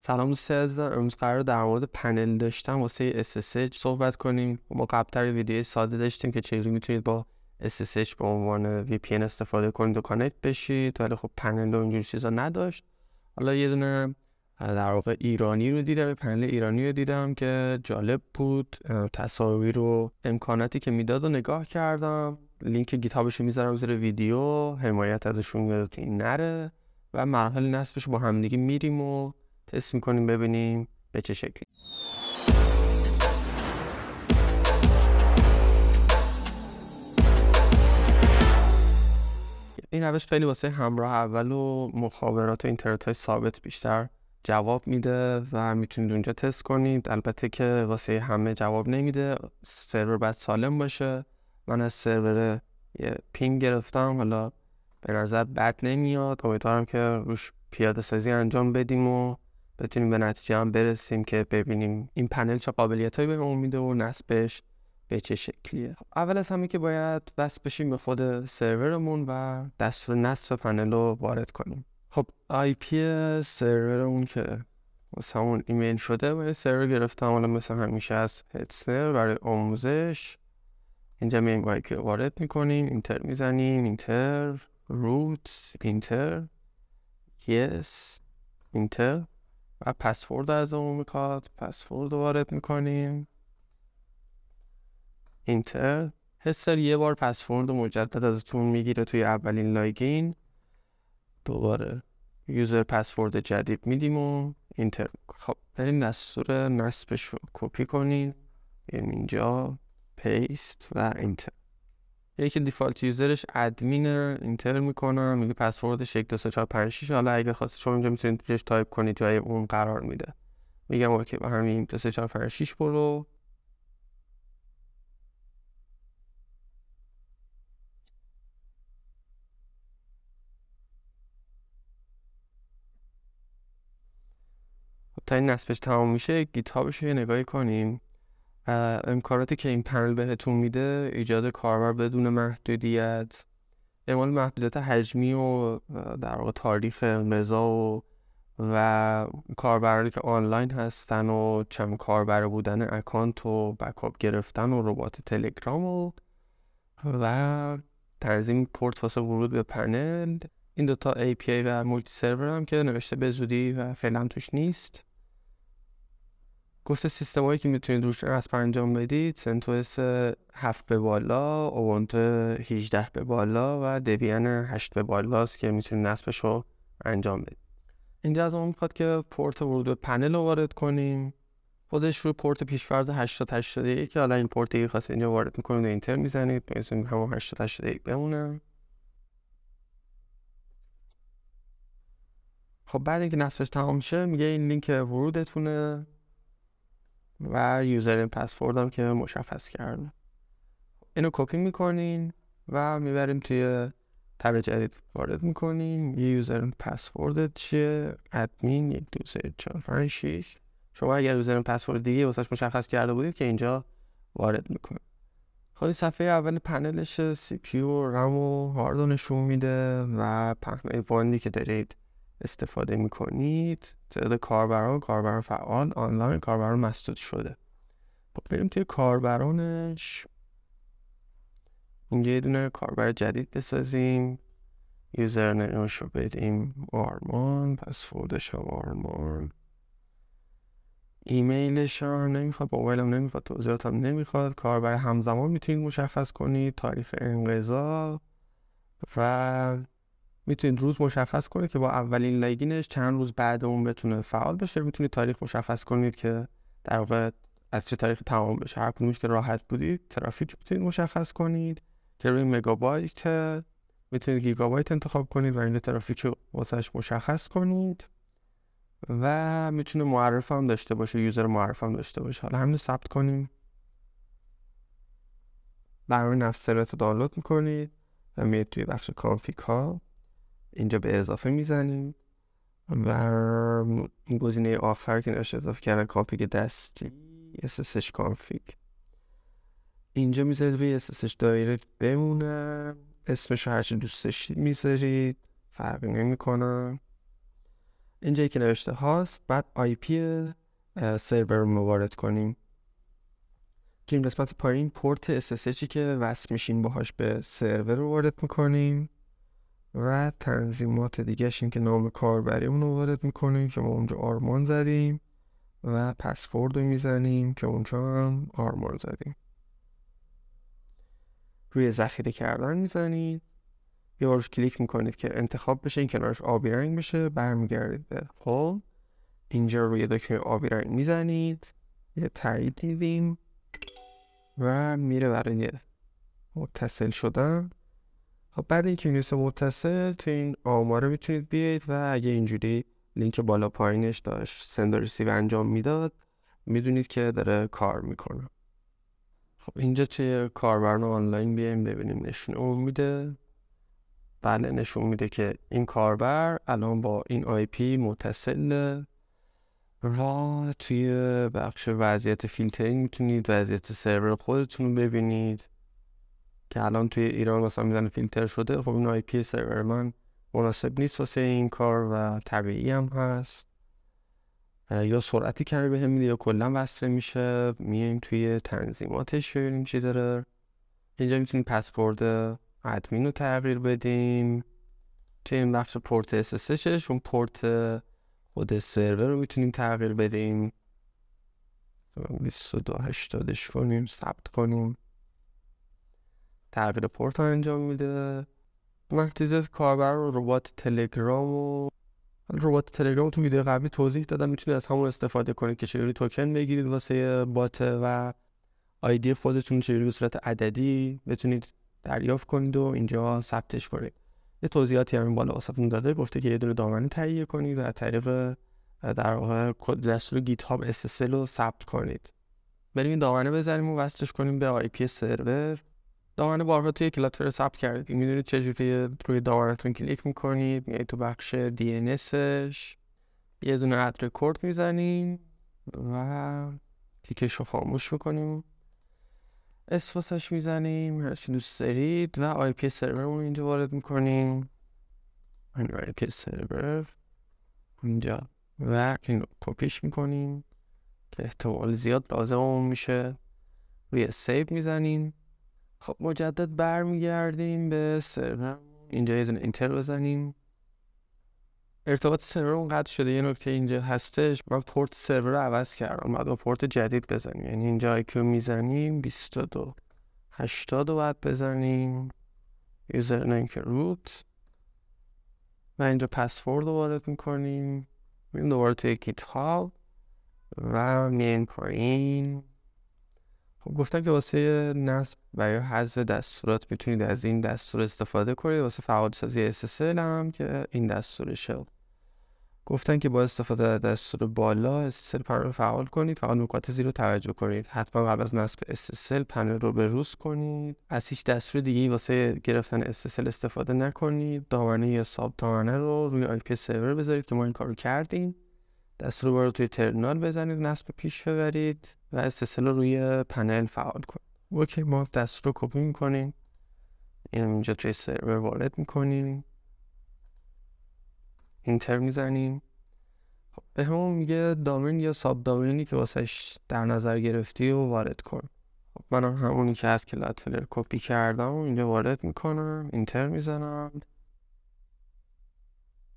سلام دوستی عزیزم. امروز قرار در مورد پنل داشتن واسه SSH صحبت کنیم. ما قبلتر ویدیوی ساده داشتیم که چجوری میتونید با SSH به عنوان VPN استفاده کنید و کانکت بشید، ولی خب پنل و اینجور چیزا نداشت. حالا یه دونه در واقع ایرانی رو دیدم، پنل ایرانی رو دیدم که جالب بود. تصاویر و امکاناتی که میداد و نگاه کردم. لینک گیتابش رو میذارم زیر ویدیو، حمایت ازشون یادتون نره. و مراحل نصبش با همدیگه میریم و تست میکنیم ببینیم به چه شکلی. این روش خیلی واسه همراه اول و مخابرات و اینترنت های ثابت بیشتر جواب میده و میتونید اونجا تست کنید. البته که واسه همه جواب نمیده، سرور باید سالم باشه. من از سرور یه پینگ گرفتم، حالا به نظر بد نمیاد. امیدوارم که روش پیاده سازی انجام بدیم و بتونیم به نتیجه هم برسیم که ببینیم این پنل چه قابلیتایی بهمون میده و نصبش به چه شکلیه. اول از همه که باید وصل بشیم به خود سرورمون و دستور نصب پنل رو وارد کنیم. خب IP سرورمون که واسه همون ایمیل شده و سرور گرفتم، حالا مثل همیشه از هدسنر برای آموزش. اینجا میایم IP وارد میکنیم، اینتر میزنیم، اینتر روت، اینتر یس، اینتر و پسورد از اون میخواد، پسورد رو وارد میکنیم، اینتر. هستر یه بار پسورد مجدد ازتون میگیره توی اولین لاگین. دوباره یوزر پسورد جدید میدیم و اینتر. خب بریم دستور نصبش رو کپی کنیم، اینجا پیست و اینتر. یکی دیفالت یوزرش ادمینه، اینتر میکنم، میگه پسوردش 1 2 3 4 5 6. حالا اگه خواستید شما اینجا میتونید توش تایپ کنید، جای اون قرار میده. میگم اوکی با همین 2 3 4 5 6 برو. تا این نصبش تمام میشه گیتابش رو یه نگاهی کنیم. امکاناتی که این پنل بهتون میده: ایجاد کاربر بدون محدودیت، اعمال محدودیت حجمی و در واقع تاریخ امضا و کاربرانی که آنلاین هستن و چند کاربر بودن اکانت و بکاپ گرفتن و ربات تلگرام و تنظیم پورت واسه ورود به پنل. این دوتا API و مولتی سرور هم که نوشته به زودی و فعلا توش نیست. گفته سیستم هایی که میتونید روش نصب انجام بدید: سنتوس 7 به بالا، اوبونتو 18 به بالا و دبیان 8 به بالا است که میتونید نصبش رو انجام بدید. اینجا از ما میخواد که پورت ورود به پنل رو وارد کنیم. خودش رو پورت پیشفرض 8081 که حالا این پورت دیگه خاص اینجا وارد میکنید و اینتر میزنید، بنویسید همون 8081 بمونه. خب بعد اینکه نصبش تمام شه میگه این لینک ورودتونه و یوزر پسورد هم که مشخص کرده. اینو کپی میکنین و میبریم توی تب جدید وارد میکنین. یه یوزر پسورد چیه؟ ادمین 1 2 3 4 5 6. شما اگر یوزر پسورد دیگه واسش مشخص کرده بودید که اینجا وارد میکنید. خب صفحه اول پنلش CPU و رم و هارد نشون میده و پهنه باندی که دارید استفاده میکنید، تعداد کاربران فعال، آنلاین، کاربران مسدود شده. خب بریم توی کاربرانش. اینجا یه دونه کاربر جدید بسازیم. یوزر نیمش رو بدیم آرمان، پسوردش هم آرمان، ایمیلش هم نمیخواد، موبایلم نمیخواد، توضیحات هم نمیخواد. کاربر همزمان میتونید مشخص کنید، تاریخ انقضا و میتونید روز مشخص کنید که با اولین لاگینش چند روز بعد اون بتونه فعال بشه. میتونید تاریخ مشخص کنید که در واقع از چه تاریخ تمام بشه. هر کدومش که راحت بودید. ترافیک میتونید مشخص کنید که روی مگابایت، میتونید گیگابایت انتخاب کنید و این ترافیک رو واسش مشخص کنید و میتونه معرف هم داشته باشه، یوزر معرف هم داشته باشه. حالا همین ثبت کنیم. برنامه نفس سرورت رو دانلود میکنید و میاد توی بخش کانفیگ ها، اینجا به اضافه میزنیم و این گزینه آخر که نوشته اضافه کردن کانفیگ دستی SSH کانفیگ، اینجا میذارید روی SSH دایرکت بمونه. اسمش هرچی دوست داشتید میذارید، فرقی نمیکنه. اینجایی که نوشته هاست بعد آی پی سرور رو وارد کنیم. تو این قسمت پایین پورت SSHی که وصل میشین باهاش به سرور رو وارد میکنیم و تنظیمات دیگه‌ش این که نام کاربریمون رو وارد میکنیم که ما اونجا آرمان زدیم و پسورد رو میزنیم که اونجا هم آرمان زدیم. روی ذخیره کردن میزنید، یه بارش کلیک میکنید که انتخاب بشه، این کنارش آبی رنگ بشه، برمیگردید به هوم. اینجا روی دکمه آبی رنگ میزنید، یه تایید میدیم و میره برای متصل شدن. خب بعد اینکه میرسه متصل، تو این آماره میتونید بیاید و اگه اینجوری لینک بالا پایینش داشت سند و ریسیو انجام میداد، میدونید که داره کار میکنه. خب اینجا توی کاربران آنلاین بیایم ببینیم نشون اون میده. بله نشون میده که این کاربر الان با این آی پی متصله و توی بخش وضعیت فیلترینگ میتونید وضعیت سرور خودتون رو ببینید که الان توی ایران مثلا میزنه فیلتر شده. خب این آی پی سرور من مناسب نیست واسه این کار و طبیعی هم هست، یا سرعتی کمی بهم میده یا کلا وصل میشه. میایم توی تنظیماتش ببینیم چی داره. اینجا میتونیم پسورد ادمین رو تغییر بدیم. توی این بخش پورت SSHش اون پورت خود سرور رو میتونیم تغییر بدیم، 2280 کنیم، ثبت کنیم، تغییر پورت رو انجام میده. محدودیت کاربر رو ربات تلگرام تو ویدیو قبلی توضیح دادم، میتونید از همون استفاده کنید که چجوری توکن بگیرید واسه بات و آیدی خودتون چجوری به صورت عددی بتونید دریافت کنید و اینجا ثبتش کنید. یه توضیحاتی همین بالا واسهتون داده، گفته که یه دونه دامنه تهیه کنید و از طریق در واقع دستور گیت هاب SSL رو ثبت کنید. بریم این دامنه بزنیم و وصلش کنیم به آی پی سرور. دامنه بارها توی کلاتر ثبت کردید، میدونید چجوری روی دامنه‌تون کلیک میکنید، میایید تو بخش DNSش یه دونه اد رکورد میزنیم و تیکش رو خاموش میکنیم، اسپاسش میزنیم هرچی دوست دارید و آی پی سرورمون اینجا وارد میکنیم. این آی پی سرور اینجا و اینو کپیش میکنیم که احتمال زیاد لازممون میشه. روی سیو میزنیم. خب مجدد برمیگردیم به سرور، اینجا یه دونه اینتر بزنیم. ارتباط سرورمون قطع شده. یه نکته اینجا هستش، من پورت سرور رو عوض کردم، بعد با پورت جدید بزنیم، یعنی اینجا آیکیو میزنیم 2280 رو باید بزنیم، یوزر نیم که روت و اینجا پسورد رو وارد میکنیم. میریم دوباره توی گیت هاب و میایم پایین. خب گفتم که واسه نصب و یا حذف دستورات میتونید از این دستور استفاده کنید. واسه فعال سازی SSL هم که این دستورشه. گفتن که با استفاده از دستور بالا SSL پنل رو فعال کنید. فقط نکات زیر رو توجه کنید. حتما قبل از نصب SSL پنل رو بروز کنید. از هیچ دستور دیگه‌ای واسه گرفتن SSL استفاده نکنید. دامنه یا ساب دامنه رو روی آی پی سرور بذارید که ما این کارو کردیم. دستور رو توی ترمینال بزنید، نصب پیش ببرید و SSL رو روی پنل فعال کنید. اوکی، ما دستور رو کپی میکنیم، اینجا توی سرور وارد میکنیم، اینتر میزنیم. خب به همون میگه دامین یا ساب دامینی که واسهش در نظر گرفتی و وارد کن. خب من همونی که از کلادفلر کپی کردم و اینجا وارد میکنم، اینتر میزنم.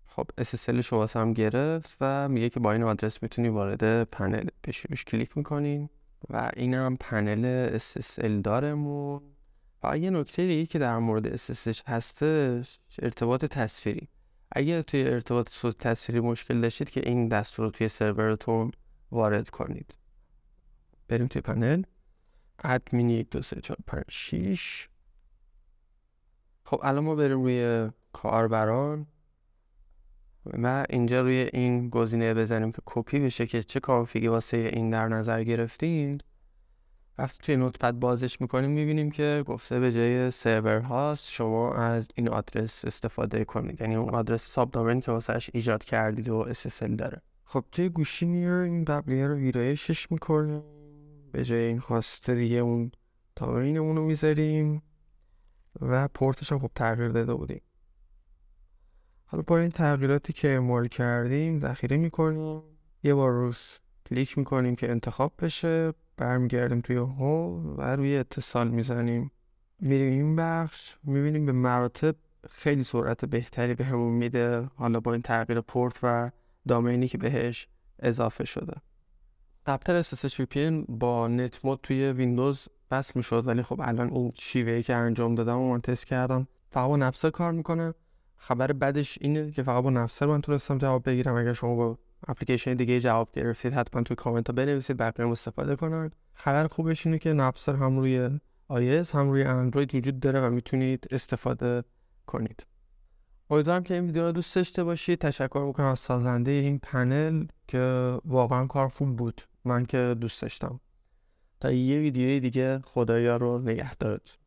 خب SSL شو واسه هم گرفت و میگه که با این آدرس میتونی وارد پنل بشی. روش کلیک میکنیم و این هم پنل SSL دارمون. و یه نکته دیگه که در مورد SSH هستش، ارتباط تصویری. اگه توی ارتباط صوت تصویری مشکل داشتید که این دستور رو توی سرورتون وارد کنید. بریم توی پنل ادمین 1 2 3 4 5 6. خب الان ما بریم روی کاربران و اینجا روی این گزینه بزنیم که کپی بشه که چه کانفیگی واسه این در نظر گرفتیم. وقتی توی نوتپد بازش میکنیم میبینیم که گفته به جای سرور هاست شما از این آدرس استفاده کنید، یعنی اون آدرس ساب دامین که واسهش ایجاد کردید و SSL داره. خب توی گوشی میایم قبلیه رو ویرایشش میکنیم، به جای این خواسته دیگه اون دامینمون رو میذاریم و پورتش هم خب تغییر داده بودیم. حالا با این تغییراتی که اعمال کردیم ذخیره میکنیم، یه بار روز کلیک میکنیم که انتخاب بشه، برمیگردیم توی هوم و روی اتصال میزنیم، میریم این بخش، میبینیم به مراتب خیلی سرعت بهتری به همون میده، حالا با این تغییر پورت و دامینی که بهش اضافه شده. قبلتر SSH VPN با نت مود توی ویندوز بس میشد، ولی خب الان این شیوهی که انجام دادم و من تست کردم فقط با نپسر کار میکنه. خبر بدش اینه که فقط با نپسر من تونستم جواب بگیرم. اگر شما با اپلیکیشن دیگه جواب گرفتید حتما توی کامنت ها بنویسید، بقیه هم استفاده کنن. خبر خوبش اینه که نپسر هم روی iOS هم روی اندروید وجود داره و میتونید استفاده کنید. امیدوارم که این ویدیو رو دوست داشته باشید. تشکر میکنم از سازنده این پنل که واقعا کار خوب بود، من که دوست داشتم. تا یه ویدیوی دیگه، خدایا رو نگهدارت.